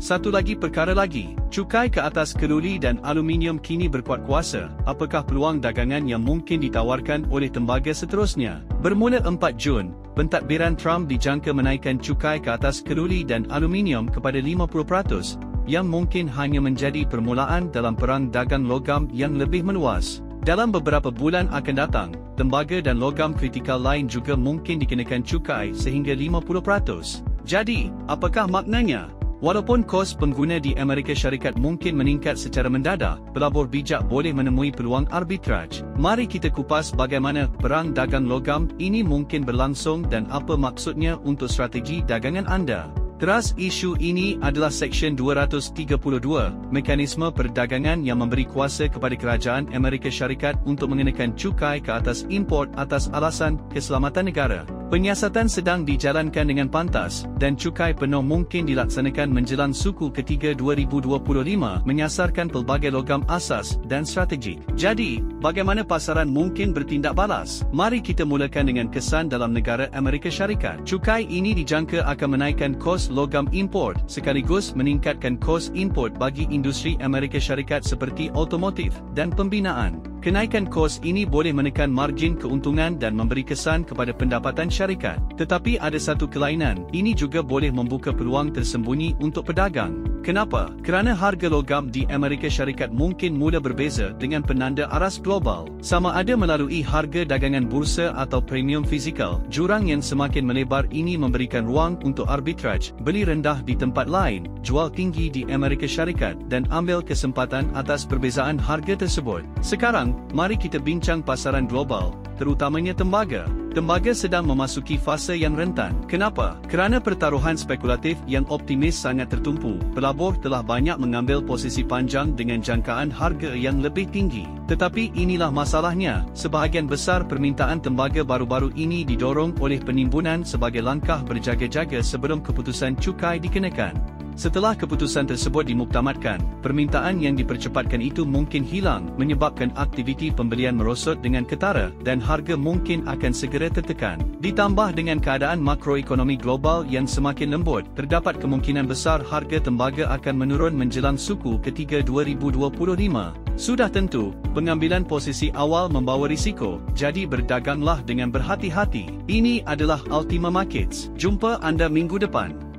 Satu lagi perkara lagi, cukai ke atas keluli dan aluminium kini berkuat kuasa. Apakah peluang dagangan yang mungkin ditawarkan oleh tembaga seterusnya? Bermula 4 Jun, pentadbiran Trump dijangka menaikkan cukai ke atas keluli dan aluminium kepada 50%, yang mungkin hanya menjadi permulaan dalam perang dagang logam yang lebih meluas. Dalam beberapa bulan akan datang, tembaga dan logam kritikal lain juga mungkin dikenakan cukai sehingga 50%. Jadi, apakah maknanya? Walaupun kos pengguna di Amerika Syarikat mungkin meningkat secara mendadak, pelabur bijak boleh menemui peluang arbitraj. Mari kita kupas bagaimana perang dagang logam ini mungkin berlangsung dan apa maksudnya untuk strategi dagangan anda. Teras isu ini adalah Seksyen 232, mekanisme perdagangan yang memberi kuasa kepada kerajaan Amerika Syarikat untuk mengenakan cukai ke atas import atas alasan keselamatan negara. Penyiasatan sedang dijalankan dengan pantas dan cukai penuh mungkin dilaksanakan menjelang suku ketiga 2025 menyasarkan pelbagai logam asas dan strategik. Jadi, bagaimana pasaran mungkin bertindak balas? Mari kita mulakan dengan kesan dalam negara Amerika Syarikat. Cukai ini dijangka akan menaikkan kos logam import sekaligus meningkatkan kos import bagi industri Amerika Syarikat seperti otomotif dan pembinaan. Kenaikan kos ini boleh menekan margin keuntungan dan memberi kesan kepada pendapatan syarikat. Tetapi ada satu kelainan, ini juga boleh membuka peluang tersembunyi untuk pedagang. Kenapa? Kerana harga logam di Amerika Syarikat mungkin mula berbeza dengan penanda aras global. Sama ada melalui harga dagangan bursa atau premium fizikal, jurang yang semakin melebar ini memberikan ruang untuk arbitraj, beli rendah di tempat lain, jual tinggi di Amerika Syarikat dan ambil kesempatan atas perbezaan harga tersebut. Sekarang, mari kita bincang pasaran global, terutamanya tembaga. Tembaga sedang memasuki fasa yang rentan. Kenapa? Kerana pertaruhan spekulatif yang optimis sangat tertumpu. Pelabur telah banyak mengambil posisi panjang dengan jangkaan harga yang lebih tinggi. Tetapi inilah masalahnya, sebahagian besar permintaan tembaga baru-baru ini didorong oleh penimbunan sebagai langkah berjaga-jaga sebelum keputusan cukai dikenakan. Setelah keputusan tersebut dimuktamadkan, permintaan yang dipercepatkan itu mungkin hilang menyebabkan aktiviti pembelian merosot dengan ketara dan harga mungkin akan segera tertekan. Ditambah dengan keadaan makroekonomi global yang semakin lembut, terdapat kemungkinan besar harga tembaga akan menurun menjelang suku ketiga 2025. Sudah tentu, pengambilan posisi awal membawa risiko, jadi berdaganglah dengan berhati-hati. Ini adalah Ultima Markets. Jumpa anda minggu depan.